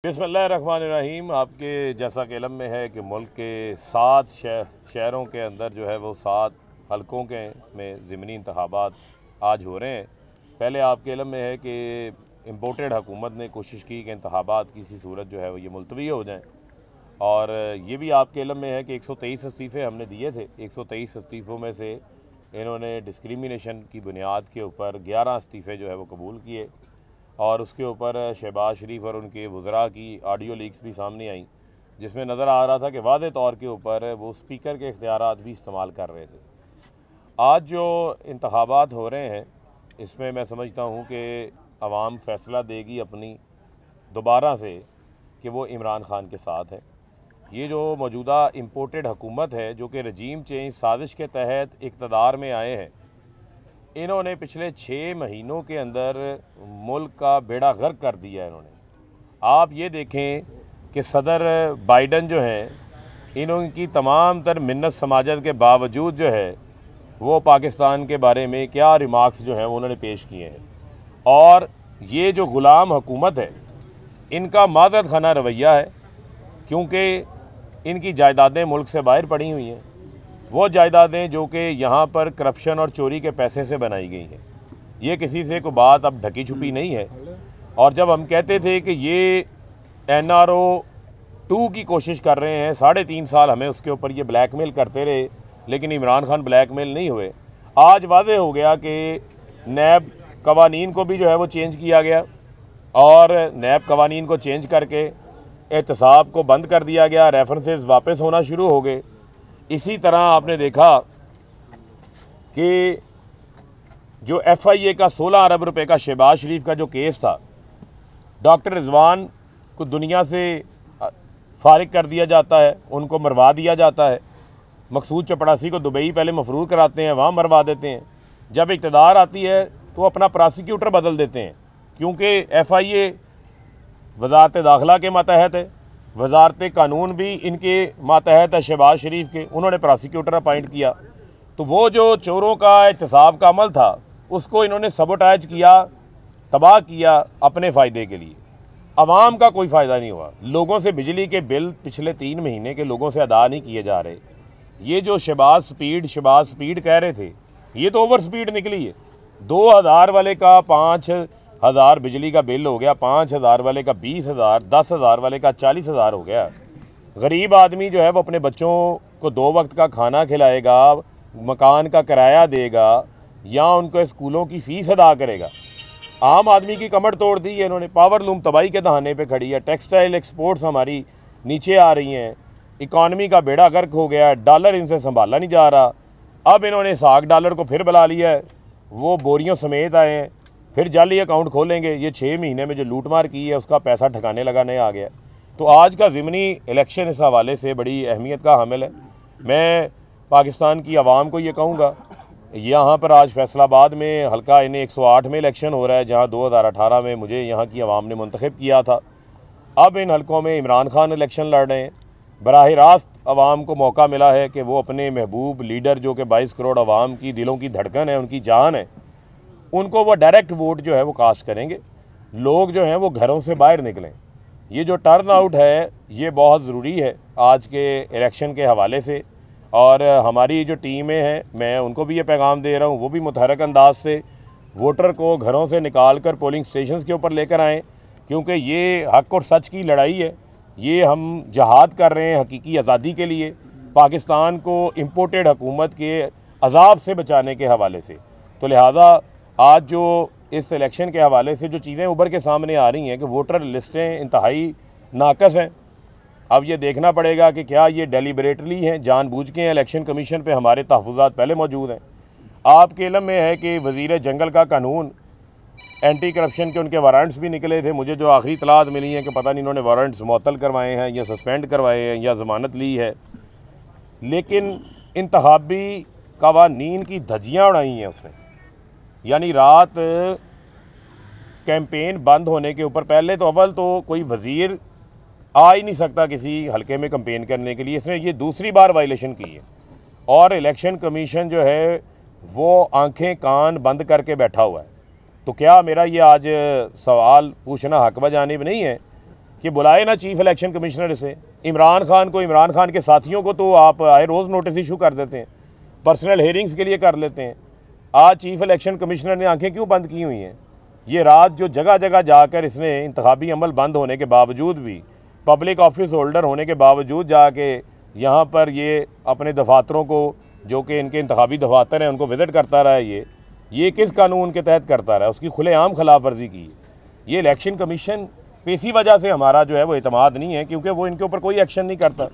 बिस्मिल्लाहिर्रहमानिर्रहीम। आपके जैसा कि इल्म में है कि मुल्क के 7 शहरों के अंदर जो है वो 7 हलकों के में ज़िमनी इंतखाबात आज हो रहे हैं। पहले आपके इल्म में है कि इम्पोर्टेड हुकूमत ने कोशिश की कि इंतखाबात किसी सूरत जो है वो ये मुलतवी हो जाएँ, और ये भी आपके इल्म में है कि 123 इस्तीफ़े हमने दिए थे। 123 इस्तीफ़ों में से इन्होंने डिस्क्रिमिनेशन की बुनियाद के ऊपर 11 इस्तीफ़े जो है वो कबूल किए, और उसके ऊपर शहबाज शरीफ और उनके वज़रा की ऑडियो लीक्स भी सामने आई, जिसमें नज़र आ रहा था कि वाज़े तौर के ऊपर वो स्पीकर के इख्तियारात भी इस्तेमाल कर रहे थे। आज जो इंतखाबात हो रहे हैं इसमें मैं समझता हूँ कि अवाम फ़ैसला देगी अपनी दोबारा से कि वो इमरान ख़ान के साथ है। ये जो मौजूदा इम्पोर्टेड हुकूमत है जो कि रजीम चेंज साजिश के तहत इक़्तिदार में आए हैं, इन्होंने पिछले 6 महीनों के अंदर मुल्क का बेड़ा गर्क कर दिया है इन्होंने। आप ये देखें कि सदर बाइडन जो हैं, इनकी तमाम तर मिन्नत समाजत के बावजूद जो है वो पाकिस्तान के बारे में क्या रिमार्क्स जो हैं वो उन्होंने पेश किए हैं। और ये जो ग़ुलाम हुकूमत है इनका माज़रत खाना रवैया है, क्योंकि इनकी जायदादें मुल्क से बाहर पड़ी हुई हैं। वो जायदादें जो कि यहाँ पर करप्शन और चोरी के पैसे से बनाई गई हैं, ये किसी से कोई बात अब ढकी छुपी नहीं है। और जब हम कहते थे कि ये NRO 2 की कोशिश कर रहे हैं, 3.5 साल हमें उसके ऊपर ये ब्लैकमेल करते रहे, लेकिन इमरान खान ब्लैकमेल नहीं हुए। आज वाज़े हो गया कि नैब कवानीन को भी जो है वो चेंज किया गया, और नैब कवानीन को चेंज करके एहतसाब को बंद कर दिया गया, रेफरेंसेस वापस होना शुरू हो गए। इसी तरह आपने देखा कि जो FIA का 16 अरब रुपए का शहबाज शरीफ का जो केस था, डॉक्टर रिजवान को दुनिया से फारिग कर दिया जाता है, उनको मरवा दिया जाता है। मकसूद चपड़ासी को दुबई पहले मफरूज कराते हैं, वहाँ मरवा देते हैं। जब इक़्तिदार आती है तो अपना प्रोसिक्यूटर बदल देते हैं, क्योंकि FIA वज़ारत दाखिला के मातहत है, वज़ारत कानून भी इनके मातहत है शहबाज शरीफ के। उन्होंने प्रोसिक्यूटर अपॉइंट किया, तो वो जो चोरों का एहतसाब का अमल था उसको इन्होंने सबोटाइज किया, तबाह किया अपने फ़ायदे के लिए। आवाम का कोई फ़ायदा नहीं हुआ। लोगों से बिजली के बिल पिछले 3 महीने के लोगों से अदा नहीं किए जा रहे। ये जो शहबाज स्पीड कह रहे थे, ये तो ओवर स्पीड निकली है। 2000 वाले का 5000 बिजली का बिल हो गया, 5000 वाले का 20,000, 10,000 वाले का 40,000 हो गया। गरीब आदमी जो है वो अपने बच्चों को 2 वक्त का खाना खिलाएगा, मकान का किराया देगा, या उनको स्कूलों की फ़ीस अदा करेगा। आम आदमी की कमर तोड़ दी है इन्होंने। पावर लूम तबाही के दहाने पे खड़ी है। टेक्सटाइल एक्सपोर्ट्स हमारी नीचे आ रही हैं। इकॉनमी का बेड़ा गर्क हो गया है। डॉलर इनसे संभाला नहीं जा रहा। अब इन्होंने $100 को फिर बुला लिया है, वो बोरियों समेत आए हैं, फिर जाली अकाउंट खोलेंगे। ये 6 महीने में जो लूटमार की है उसका पैसा ठिकाने लगाने आ गया। तो आज का ज़िमनी इलेक्शन इस हवाले से बड़ी अहमियत का हामिल है। मैं पाकिस्तान की आवाम को ये कहूँगा, यहाँ पर आज फैसलाबाद में हल्का इन्हें 108 में इलेक्शन हो रहा है, जहाँ 2018 में मुझे यहाँ की आवाम ने मुंतखब किया था। अब इन हलकों में इमरान खान इलेक्शन लड़ रहे हैं। बराह रास्त आवाम को मौका मिला है कि वो अपने महबूब लीडर जो कि 22 करोड़ आवाम की दिलों की धड़कन है, उनकी जान है, उनको वो डायरेक्ट वोट जो है वो कास्ट करेंगे। लोग जो हैं वो घरों से बाहर निकलें। ये जो टर्न आउट है ये बहुत ज़रूरी है आज के इलेक्शन के हवाले से। और हमारी जो टीमें हैं, मैं उनको भी ये पैगाम दे रहा हूँ, वो भी मुतहरक अंदाज से वोटर को घरों से निकाल कर पोलिंग स्टेशंस के ऊपर लेकर आएँ, क्योंकि ये हक और सच की लड़ाई है। ये हम जहाद कर रहे हैं हकीकी आज़ादी के लिए, पाकिस्तान को इम्पोर्टेड हुकूमत के अजाब से बचाने के हवाले से। तो लिहाजा आज जो इस इलेक्शन के हवाले से जो चीज़ें उभर के सामने आ रही हैं कि वोटर लिस्टें इंतहाई नाकस हैं। अब ये देखना पड़ेगा कि क्या ये डेलिबरेटली हैं, जानबूझ के हैं। इलेक्शन कमीशन पे हमारे तहफ़्फ़ुज़ात पहले मौजूद हैं। आपके इल्म में है कि वज़ीर जंगल का कानून, एंटी करप्शन के उनके वारंट्स भी निकले थे। मुझे जो आखिरी इतलात मिली हैं कि पता नहीं इन्होंने वारंट्स मुअत्तल करवाए हैं या सस्पेंड करवाए हैं या ज़मानत ली है, लेकिन इंतखाबी कवानीन की धज्जियाँ उड़ाई हैं उसने। यानी रात कैंपेन बंद होने के ऊपर, पहले तो अव्वल तो कोई वज़ीर आ ही नहीं सकता किसी हलके में कैंपेन करने के लिए, इसने ये दूसरी बार वायलेशन की है। और इलेक्शन कमीशन जो है वो आंखें कान बंद करके बैठा हुआ है। तो क्या मेरा ये आज सवाल पूछना हक व जानिब नहीं है कि बुलाए ना चीफ इलेक्शन कमिश्नर से। इमरान खान को, इमरान खान के साथियों को तो आप आए रोज़ नोटिस इशू कर देते हैं, पर्सनल हेयरिंग्स के लिए कर लेते हैं। आज चीफ इलेक्शन कमिश्नर ने आंखें क्यों बंद की हुई हैं? ये रात जो जगह जगह जाकर इसने इंतखाबी अमल बंद होने के बावजूद भी, पब्लिक ऑफिस होल्डर होने के बावजूद जाके यहाँ पर ये अपने दफातरों को, जो कि इनके इंतखाबी दफातर हैं, उनको विजिट करता रहा है। ये किस कानून के तहत करता रहा है? उसकी खुलेआम खिलाफ वर्जी की। ये इलेक्शन कमीशन पे इसी वजह से हमारा जो है वो एतमाद नहीं है, क्योंकि वो इनके ऊपर कोई एक्शन नहीं करता।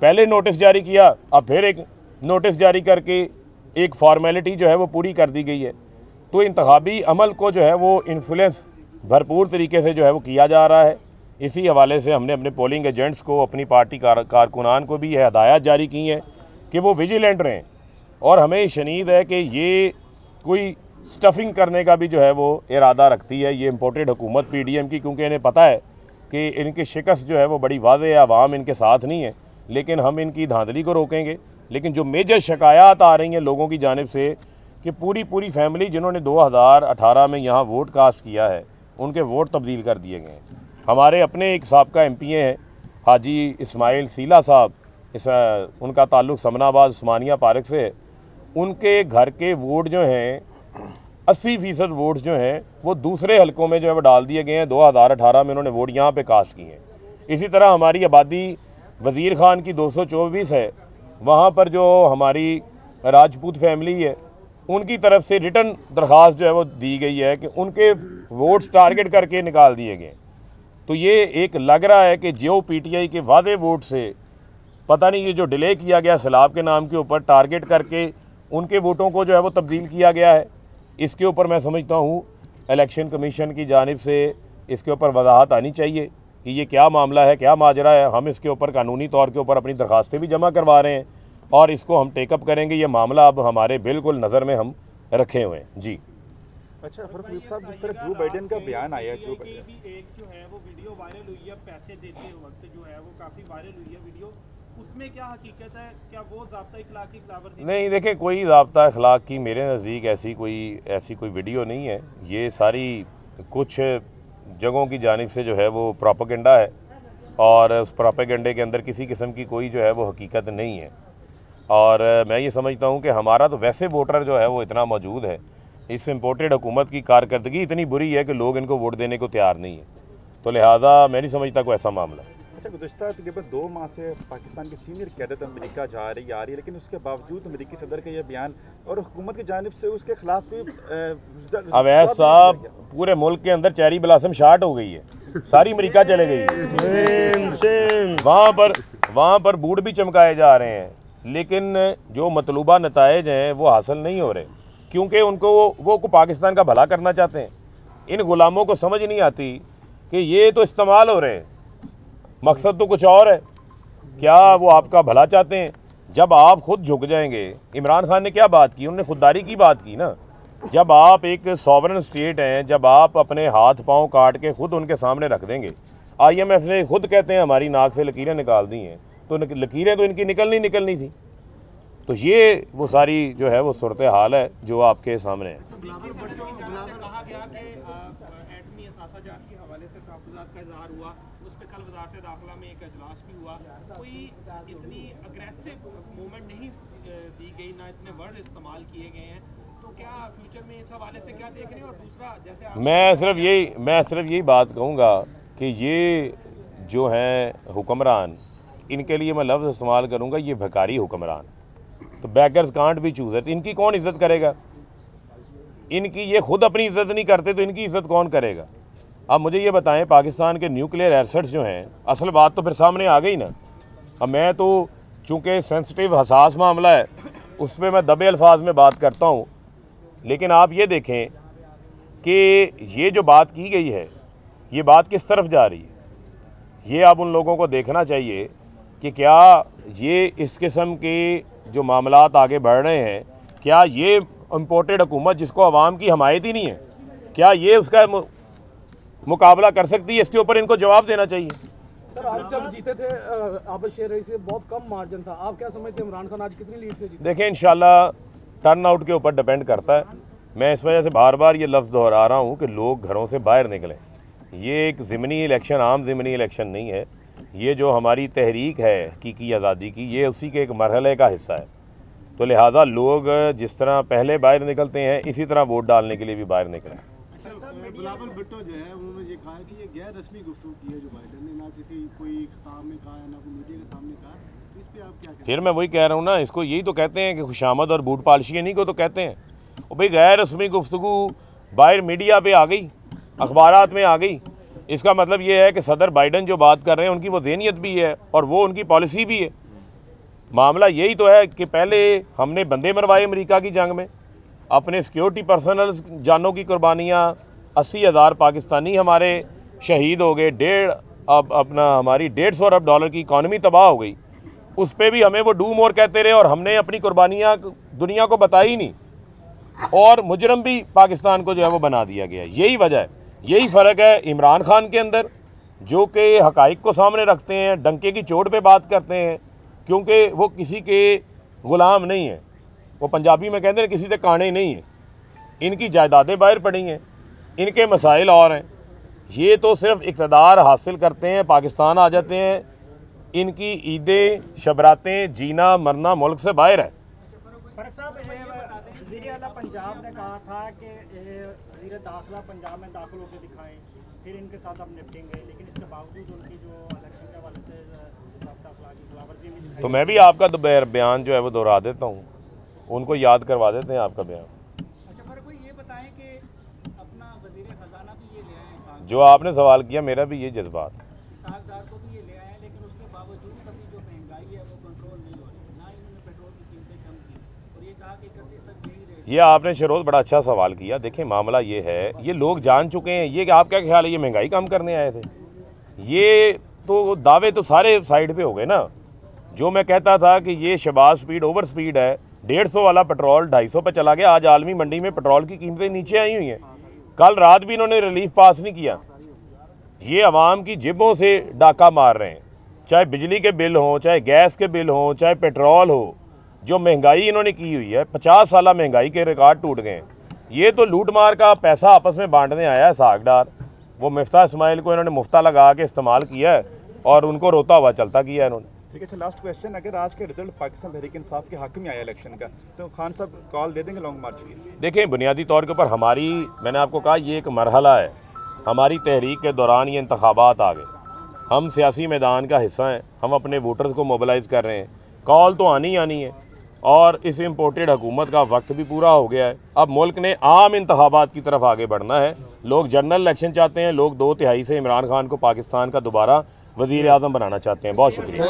पहले नोटिस जारी किया, अब फिर एक नोटिस जारी करके एक फॉर्मेलिटी जो है वो पूरी कर दी गई है। तो इंतखाबी अमल को जो है वो इन्फ्लुएंस भरपूर तरीके से जो है वो किया जा रहा है। इसी हवाले से हमने अपने पोलिंग एजेंट्स को, अपनी पार्टी कारकुनान को भी यह हदायत जारी की हैं कि वो विजिलेंट रहें। और हमें शनीद है कि ये कोई स्टफिंग करने का भी जो है वो इरादा रखती है ये इम्पोर्टेड हुकूमत PDM की, क्योंकि इन्हें पता है कि इनकी शिकस्त जो है वो बड़ी वाज़ेह है, आवाम इनके साथ नहीं है। लेकिन हम इनकी धांधली को रोकेंगे। लेकिन जो मेजर शिकायत आ रही हैं लोगों की जानिब से कि पूरी फैमिली जिन्होंने 2018 में यहाँ वोट कास्ट किया है, उनके वोट तब्दील कर दिए गए हैं। हमारे अपने एक साबका MPA हैं हाजी इस्माइल सीला साहब, उनका ताल्लुक़ समनाबाद उस्मानिया पार्क से है। उनके घर के वोट जो हैं 80% वोट्स जो हैं वो दूसरे हलकों में जो है वो डाल दिए गए हैं। 2018 में उन्होंने वोट यहाँ पे कास्ट किए हैं। इसी तरह हमारी आबादी वज़ीर ख़ान की 224 है, वहाँ पर जो हमारी राजपूत फैमिली है उनकी तरफ से रिटर्न दरख्वास्त जो है वो दी गई है कि उनके वोट्स टारगेट करके निकाल दिए गए। तो ये एक लग रहा है कि जो PTI के वादे वोट से पता नहीं ये जो डिले किया गया सैलाब के नाम के ऊपर टारगेट करके उनके वोटों को जो है वो तब्दील किया गया है। इसके ऊपर मैं समझता हूँ इलेक्शन कमीशन की जानिब से इसके ऊपर वजाहत आनी चाहिए कि ये क्या मामला है, क्या माजरा है। हम इसके ऊपर कानूनी तौर के ऊपर अपनी दरख्वास्तें भी जमा करवा रहे हैं और इसको हम टेकअप करेंगे। ये मामला अब हमारे बिल्कुल नज़र में हम रखे हुए हैं जी। अच्छा फरूक साहब, जिस तरह जो बाइडेन का बयान आया है, जो एक जो है वो वीडियो वायरल हुई है, पैसे देते वक्त जो है वो काफ़ी वायरल हुई है वीडियो, उसमें क्या हकीकत है? क्या वो ज़ाब्ता इखलाक की खिलाफवर्जी? नहीं, देखिए कोई ज़ाब्ता इखलाक की मेरे नज़दीक ऐसी कोई वीडियो नहीं है। ये सारी कुछ जगहों की जानिब से जो है वो प्रोपेगेंडा है और उस प्रोपेगेंडे के अंदर किसी किस्म की कोई जो है वो हकीकत नहीं है। और मैं ये समझता हूँ कि हमारा तो वैसे वोटर जो है वो इतना मौजूद है, इस इम्पोर्टेड हुकूमत की कारकर्दगी इतनी बुरी है कि लोग इनको वोट देने को तैयार नहीं है। तो लिहाजा मैं नहीं समझता कोई ऐसा मामला है। अच्छा, गुज़श्ता तकरीबन 2 माह से पाकिस्तान की सीनियर क़यादत अमेरिका जा रही आ रही है, लेकिन उसके बावजूद अमेरिकी सदर का यह बयान और हुकूमत की जानिब से उसके खिलाफ कोई अवैध साहब पूरे मुल्क के अंदर चेरी ब्लॉसम शार्ट हो गई है, सारी अमेरिका चले गई है। वहाँ पर बूट भी चमकाए जा रहे हैं, लेकिन जो मतलूबा नताइज हैं वो हासिल नहीं हो रहे, क्योंकि उनको वो पाकिस्तान का भला करना चाहते हैं। इन गुलामों को समझ नहीं आती कि ये तो इस्तेमाल हो रहे हैं, मकसद तो कुछ और है। क्या वो आपका भला चाहते हैं? जब आप खुद झुक जाएंगे, इमरान खान ने क्या बात की, उन्होंने खुददारी की बात की ना। जब आप एक सॉवरन स्टेट हैं, जब आप अपने हाथ पांव काट के खुद उनके सामने रख देंगे, IMF ने खुद कहते हैं हमारी नाक से लकीरें निकाल दी हैं, तो लकीरें तो इनकी निकलनी थी। तो ये वो सारी जो है वो सूरत हाल है जो आपके सामने है। कहा गया कि एटमी असासाजात के हवाले से तहफ़्फ़ुज़ात का इज़हार हुआ, उस पर कल वज़ारत दाखिला में एक अजलास भी हुआ। कोई इतनी अग्रेसिव मूवमेंट नहीं दी गई, ना इतने वर्ड इस्तेमाल किए गए हैं। तो क्या फ्यूचर में इस हवाले से क्या देख रहे हैं? और दूसरा, जैसे मैं सिर्फ यही बात कहूँगा कि ये जो हैं हुक्मरान, इनके लिए मैं लफ्ज़ इस्तेमाल करूँगा, ये भिखारी हुक्मरान। तो बैकर्स कांट भी चूज़ है, तो इनकी कौन इज़्ज़त करेगा? इनकी ये खुद अपनी इज़्ज़त नहीं करते तो इनकी इज़्ज़त कौन करेगा? अब मुझे ये बताएं, पाकिस्तान के न्यूक्लियर एसेट्स जो हैं, असल बात तो फिर सामने आ गई ना। अब मैं तो चूँकि सेंसिटिव हसास मामला है, उस पर मैं दबे अल्फाज में बात करता हूँ, लेकिन आप ये देखें कि ये जो बात की गई है, ये बात किस तरफ जा रही है। ये अब उन लोगों को देखना चाहिए कि क्या ये इस किस्म के जो मामलात आगे बढ़ रहे हैं, क्या ये इम्पोर्टेड हुकूमत जिसको अवाम की हमायत ही नहीं है, क्या ये उसका मुकाबला कर सकती है? इसके ऊपर इनको जवाब देना चाहिए। सर, आप जब जीते थे आबद शेर रईस से बहुत कम मार्जिन था, आप क्या समझते हैं इमरान खान आज कितनी लीड से जीते? देखें, इंशाल्लाह टर्न आउट के ऊपर डिपेंड करता है। मैं इस वजह से बार बार ये लफ्ज़ दोहरा रहा हूँ कि लोग घरों से बाहर निकलें। ये एक ज़िमनी इलेक्शन आम ज़िमनी इलेक्शन नहीं है। ये जो हमारी तहरीक है हकीकी आज़ादी की, ये उसी के एक मरहले का हिस्सा है। तो लिहाजा लोग जिस तरह पहले बाहर निकलते हैं, इसी तरह वोट डालने के लिए भी बाहर निकलें। बिलावल भुट्टो जो है उन्होंने ये कहा कि ये गैर रस्मी गुफ्तगू की है जो बाइडेन ने, ना किसी कोई खिताब में कहा है ना कोई मीडिया के सामने कहा। इस पे आप क्या कहें? फिर मैं वही कह रहा हूँ ना, इसको यही तो कहते हैं कि खुशामद और बूट पालिशी, नहीं को तो कहते हैं। और भाई गैर रस्मी गुफ्तगू बाहर मीडिया पे आ गई, अखबारात में आ गई, इसका मतलब ये है कि सदर बाइडेन जो बात कर रहे हैं उनकी वो ज़हनियत भी है और वो उनकी पॉलिसी भी है। मामला यही तो है कि पहले हमने बंदे मरवाए अमेरिका की जंग में, अपने सिक्योरिटी पर्सनल्स जानों की कुर्बानियाँ, 80,000 पाकिस्तानी हमारे शहीद हो गए, हमारी 150 अरब डॉलर की इकॉनमी तबाह हो गई। उस पर भी हमें वो डू मोर कहते रहे और हमने अपनी कुर्बानियाँ दुनिया को बताई ही नहीं, और मुजरम भी पाकिस्तान को जो है वो बना दिया गया। यही वजह है, यही फ़र्क है इमरान खान के अंदर, जो कि हकाइक को सामने रखते हैं, डंके की चोट पे बात करते हैं, क्योंकि वो किसी के ग़ुलाम नहीं हैं। वो पंजाबी में कहते हैं किसी से काने नहीं हैं। इनकी जायदादें बाहर पड़ी हैं, इनके मसाइल और हैं। ये तो सिर्फ इक़्तिदार हासिल करते हैं, पाकिस्तान आ जाते हैं, इनकी ईदें शबरातें जीना मरना मुल्क से बाहर है। फर्क साहब, वज़ीर आला पंजाब ने कहा था कि वज़ीर दाखिला पंजाब में दाखिल होकर दिखाएं, फिर इनके साथ अब निपटेंगे, लेकिन इसके बावजूद उनकी जो इलेक्शन के हवाले से तो मैं भी आपका बयान जो है वो दोहरा देता हूँ, उनको याद करवा देते हैं आपका बयान। अच्छा फर्क भाई, ये बताएं कि अपना वज़ीर ख़जाना भी ये ले आए, जो आपने सवाल किया मेरा भी ये जज्बात, इसहाक डार को भी ये ले आए, लेकिन उसके बावजूद अभी जो महंगाई है वो कंट्रोल नहीं हो रही, ना इन्होंने पेट्रोल की कीमतें कम की, और ये कहा कि 31 तक यही रहेगी। ये आपने शरोद बड़ा अच्छा सवाल किया। देखें मामला ये है, ये लोग जान चुके हैं। ये आप क्या ख्याल है ये महंगाई कम करने आए थे? ये तो दावे तो सारे साइड पे हो गए ना। जो मैं कहता था कि ये शहबाज स्पीड ओवर स्पीड है, 150 वाला पेट्रोल 250 पे चला गया। आज आलमी मंडी में पेट्रोल की कीमतें नीचे आई हुई हैं। कल रात भी इन्होंने रिलीफ पास नहीं किया। ये अवाम की जेबों से डाका मार रहे हैं, चाहे बिजली के बिल हों, चाहे गैस के बिल हों, चाहे पेट्रोल हो। जो महंगाई इन्होंने की हुई है, 50 साल महंगाई के रिकॉर्ड टूट गए हैं। ये तो लूट मार का पैसा आपस में बांटने आया है सागडार। वो मिफ्ता इस्माइल को इन्होंने मुफ्ता लगा के इस्तेमाल किया है और उनको रोता हुआ चलता किया है इन्होंने। ठीक है, अच्छा लास्ट क्वेश्चन, अगर आज के रिजल्ट पाकिस्तान तहरीक इंसाफ के हक में आया इलेक्शन का, तो खान साहब कॉल दे देंगे लॉन्ग मार्च की? देखें बुनियादी तौर के ऊपर हमारी, मैंने आपको कहा ये एक मरहला है। हमारी तहरीक के दौरान ये इंतखाबात आ गए, हम सियासी मैदान का हिस्सा हैं, हम अपने वोटर्स को मोबिलाइज़ कर रहे हैं। कॉल तो आनी आनी है, और इस इम्पोर्टेड हुकूमत का वक्त भी पूरा हो गया है। अब मुल्क ने आम इंतखाबात की तरफ आगे बढ़ना है। लोग जनरल इलेक्शन चाहते हैं, लोग 2 तिहाई से इमरान खान को पाकिस्तान का दोबारा वज़ीर आज़म बनाना चाहते हैं। बहुत शुक्रिया।